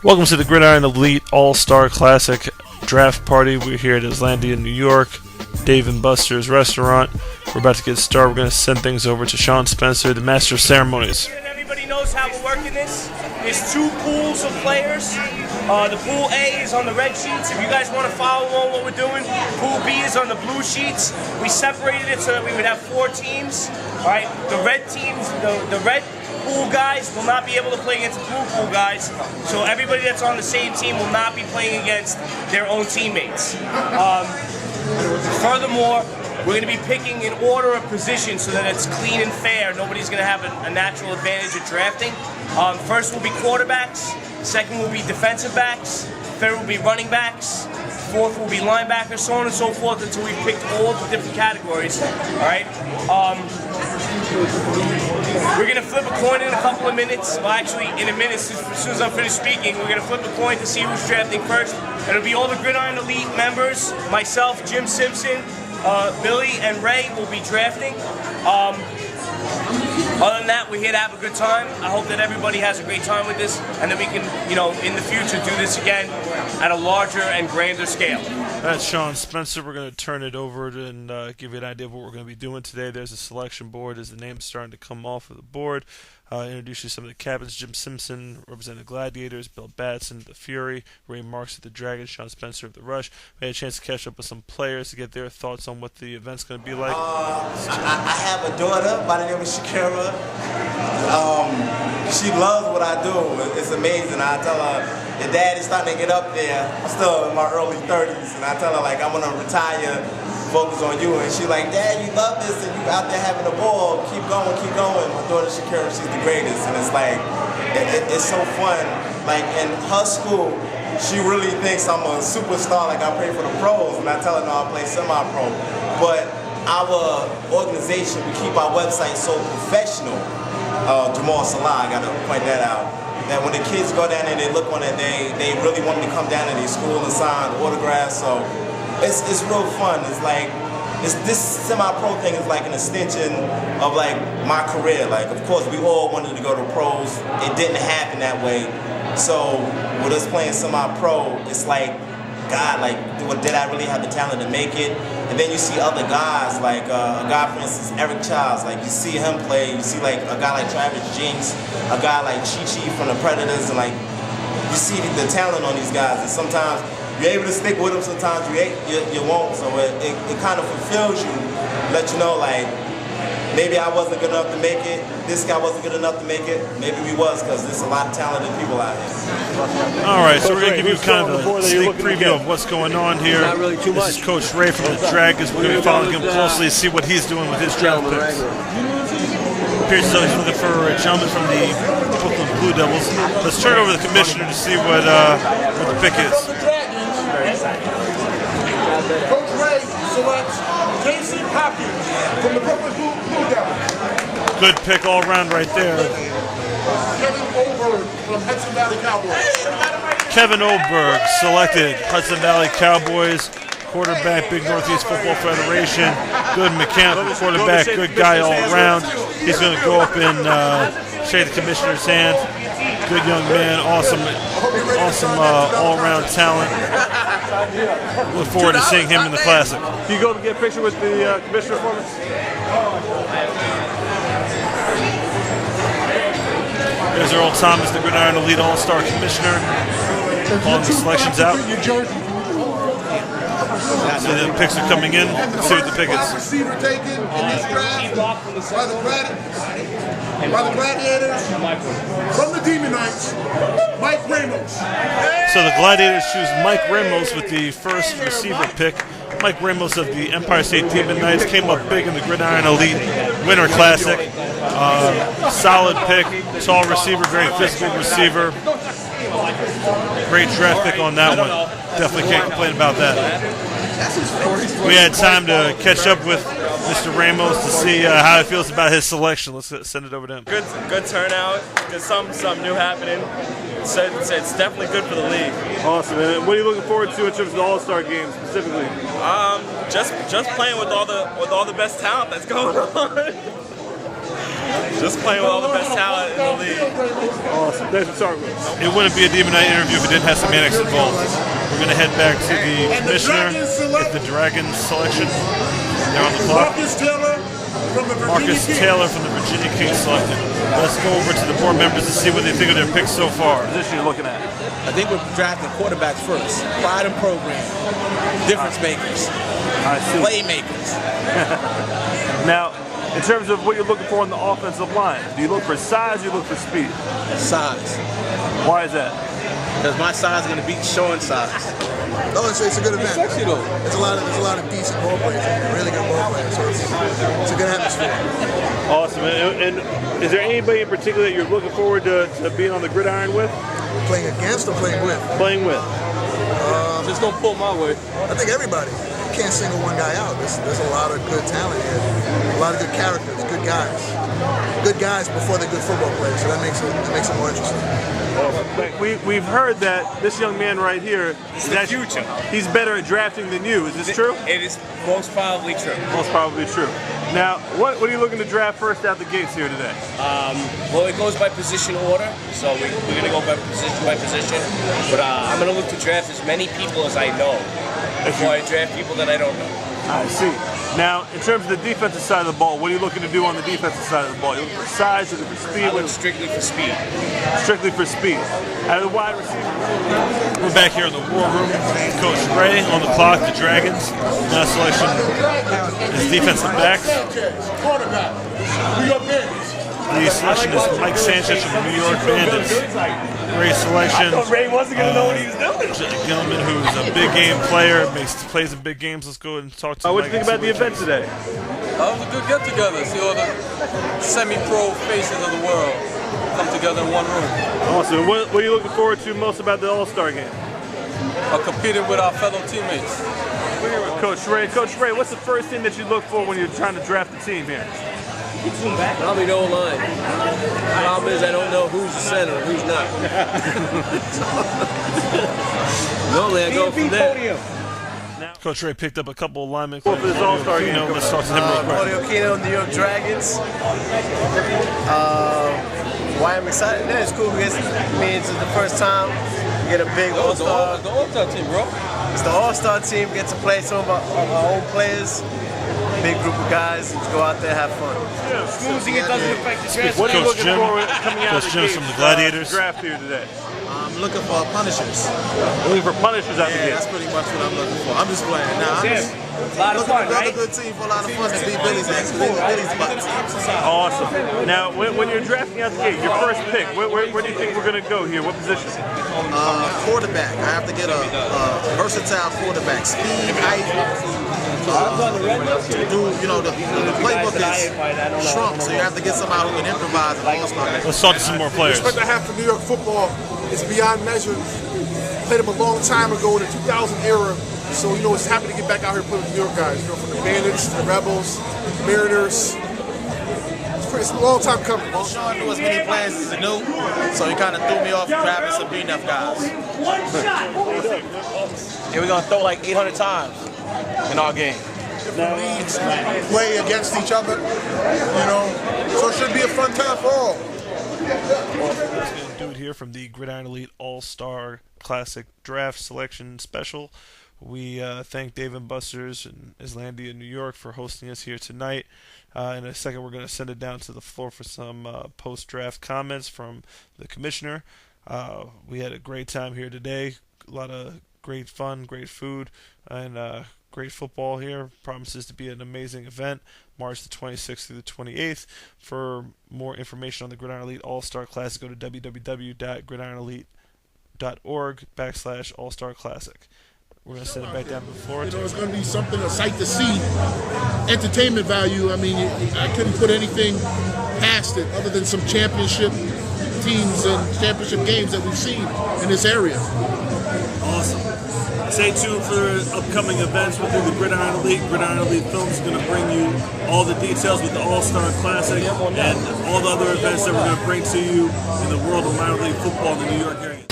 Welcome to the Gridiron Elite All-Star Classic Draft Party. We're here at Islandia, New York, Dave and Buster's restaurant. We're about to get started. We're going to send things over to Sean Spencer, the Master of Ceremonies. Everybody knows how we're working this. There's two pools of players. The pool A is on the red sheets. If you guys want to follow along what we're doing, pool B is on the blue sheets. We separated it so that we would have 4 teams. All right, the red teams, the red pool guys will not be able to play against the blue pool guys. So everybody that's on the same team will not be playing against their own teammates. Furthermore, we're going to be picking in order of position so that it's clean and fair. Nobody's going to have a natural advantage of drafting. First will be quarterbacks. Second will be defensive backs. Third will be running backs. Fourth will be linebackers, so on and so forth until we've picked all the different categories. All right. We're going to flip a coin in a couple of minutes. Well, actually, in a minute, as soon as I'm finished speaking, we're going to flip a coin to see who's drafting first. It'll be all the Gridiron Elite members, myself, Jim Simpson, Billy, and Ray will be drafting. Other than that, we're here to have a good time. I hope that everybody has a great time with this and that we can, in the future do this again at a larger and grander scale. That's Sean Spencer. We're going to turn it over and give you an idea of what we're going to be doing today. There's a selection board as the name's starting to come off of the board. Introduce you to some of the captains. Jim Simpson representing the Gladiators, Bill Batson, the Fury, Ray Marks of the Dragons, Sean Spencer of the Rush. We had a chance to catch up with some players to get their thoughts on what the event's going to be like. I have a daughter by the name of Shakira. She loves what I do. It's amazing. I tell her, your dad is starting to get up there. I'm still in my early 30s, and I tell her, like, I'm going to retire, focus on you. And she's like, Dad, you love this, and you out there having the ball. Keep going, keep going. My daughter Shakira, she's the greatest. And it's like, it's so fun. Like, in her school, she really thinks I'm a superstar, like I play for the pros. And I tell her, no, I play semi-pro. But our organization, we keep our website so professional. Jamal Salah, I got to point that out. That when the kids go down there, they look on it, they really want me to come down to their school and sign autographs. So it's real fun. It's like this semi-pro thing is like an extension of like my career. Like, of course, we all wanted to go to pros. It didn't happen that way. So with us playing semi-pro, it's like, God, like, did I really have the talent to make it? And then you see other guys, like a guy, for instance, Eric Childs. Like, you see him play. You see like a guy like Travis Jinx, a guy like Chi-Chi from the Predators, and like you see the talent on these guys. And sometimes you're able to stick with them. Sometimes you won't. So it kind of fulfills you, let you know like maybe I wasn't good enough to make it. This guy wasn't good enough to make it. Maybe we was, because there's a lot of talented people out here. All right, so we're going to give you kind of a sneak preview of what's going on here. This is Coach Ray from the Dragons. We're going to be following him closely to see what he's doing with his draft picks. Appears as though he's looking for a gentleman from the Brooklyn Blue Devils. Let's turn it over to the commissioner to see what the pick is. Coach Ray selects Jason Hopkins from the Brooklyn Blue Devils. Good pick all around right there. Kevin Oberg from Hudson Valley Cowboys. Kevin Oberg selected Hudson Valley Cowboys. Quarterback, Big Northeast Football Federation. Good mechanical quarterback, good guy all around. He's going to go up and shake the commissioner's hand. Good young man, awesome all-around talent. Look forward to seeing him in the Classic. Can you go and get a picture with the commissioner for me? There's Earl Thomas, the Gridiron Elite All-Star Commissioner. Calling the selections out. So the picks are coming in. Let's see what the pick is. Receiver taken in this draft by the Gladiators from the Demon Knights, Mike Ramos. So the Gladiators choose Mike Ramos with the first receiver pick. Mike Ramos of the Empire State Demon Knights came up big in the Gridiron Elite Winter Classic. Solid pick, tall receiver, very physical receiver. Great draft pick on that one. Definitely can't complain about that. We had time to catch up with Mr. Ramos to see how he feels about his selection. Let's send it over to him. Good turnout. There's something new happening. So it's definitely good for the league. Awesome, man. What are you looking forward to in terms of the All-Star game specifically? Just playing with all the best talent that's going on. Just playing with all the best talent in the league. Awesome. Thanks for talking with us. It wouldn't be a Demon Night interview if it didn't have semantics involved. We're going to head back to the commissioner at the Dragons selection. They're on the clock. Marcus Taylor from the Virginia Kings selected. Let's go over to the board members to see what they think of their picks so far. Position you're looking at. I think we're drafting quarterbacks first. Pride and program. Difference makers. I see. Playmakers. Now, in terms of what you're looking for on the offensive line, do you look for size or do you look for speed? Size. Why is that? Because my size is going to beat Sean's size. No, it's a good event. Sexy though. There's a lot of decent ball players, really good ball players. So it's a good atmosphere. Awesome. And is there anybody in particular that you're looking forward to being on the gridiron with? Playing against or playing with? Playing with. Just don't pull my way. I think everybody. You can't single one guy out. There's a lot of good talent here. A lot of good characters, good guys. Good guys before they're good football players. So that makes it more interesting. We've heard that this young man right here is the future. He's better at drafting than you. Is this true? It is most probably true. Most probably true. Now, what are you looking to draft first out the gates here today? Well, it goes by position order, so we're going to go by position. But I'm going to look to draft as many people as I know before I draft people that I don't know. I see. Now, in terms of the defensive side of the ball, what are you looking to do on the defensive side of the ball? You looking for size, you looking for speed? I look strictly for speed. Strictly for speed. Out of the wide receiver. We're back here in the war room. Coach Ray on the clock, the Dragons. Now selection is defensive backs. The selection is Mike Sanchez from the New York Bandits. Great selection. Ray wasn't going to know what he was doing. Gentleman who's a big game player, plays in big games. Let's go ahead and talk to What do you think about the event today? It was a good get-together. See all the semi-pro faces of the world come together in one room. Awesome. What are you looking forward to most about the All-Star game? Competing with our fellow teammates. We're here with Coach Ray. Coach Ray, what's the first thing that you look for when you're trying to draft a team here? Probably the O-line. The problem is I don't know who's the center and who's not. Normally I go from there. Coach Ray picked up a couple of linemen. For this All-Star game. Let's talk to him real quick. Claudio Kino, New York Dragons. Why I'm excited? Yeah, it's cool because it's the first time we get a big All-Star. The All-Star team, bro. It's the All-Star team. Get to play some of our own players. Big group of guys. Just go out there, have fun. Smoozing it doesn't affect the draft. What are you Coach looking Jim. for coming out Coach of the Jim gate from the Gladiators. draft here today? I'm looking for punishers. Looking for punishers out the Yeah, gate. that's pretty much what I'm looking for. I'm just playing. Now, I'm just A lot of looking fun, for right? another good team for a lot of fun to beat Billy's butts. Awesome. Now, when you're drafting out the gate, your first pick, where do you think we're going to go here? What position? Quarterback. I have to get a versatile quarterback. Speed, height. The playbook is shrunk, so you have to get somebody who can improvise and all-star. Let's talk to some more players. Respect I have for New York football is beyond measure. Played them a long time ago in the 2000 era, so it's happy to get back out here and play with New York guys. From the Bandits, the Rebels, Mariners. It's a long time coming. Well, Sean knew as many players as he knew, so he kind of threw me off grabbing some B-Nuff guys. Yeah, we're gonna throw like 800 times in our game. Leagues play against each other, so it should be a fun time for all. Dude here from the Gridiron Elite All-Star Classic Draft Selection Special. We thank Dave & Buster's in Islandia, New York for hosting us here tonight. In a second, we're going to send it down to the floor for some post-draft comments from the commissioner. We had a great time here today. A lot of great fun, great food, and great football here. Promises to be an amazing event. March the 26th through the 28th. For more information on the Gridiron Elite All-Star Classic, go to www.gridironelite.org/All-Star Classic. We're going to send it back down to the floor. It's going to be something, a sight to see. Entertainment value, I couldn't put anything past it other than some championship teams and championship games that we've seen in this area. Awesome. Stay tuned for upcoming events within the Gridiron Elite. Gridiron Elite Films is going to bring you all the details with the All-Star Classic and all the other events that we're going to bring to you in the world of minor league football in the New York area.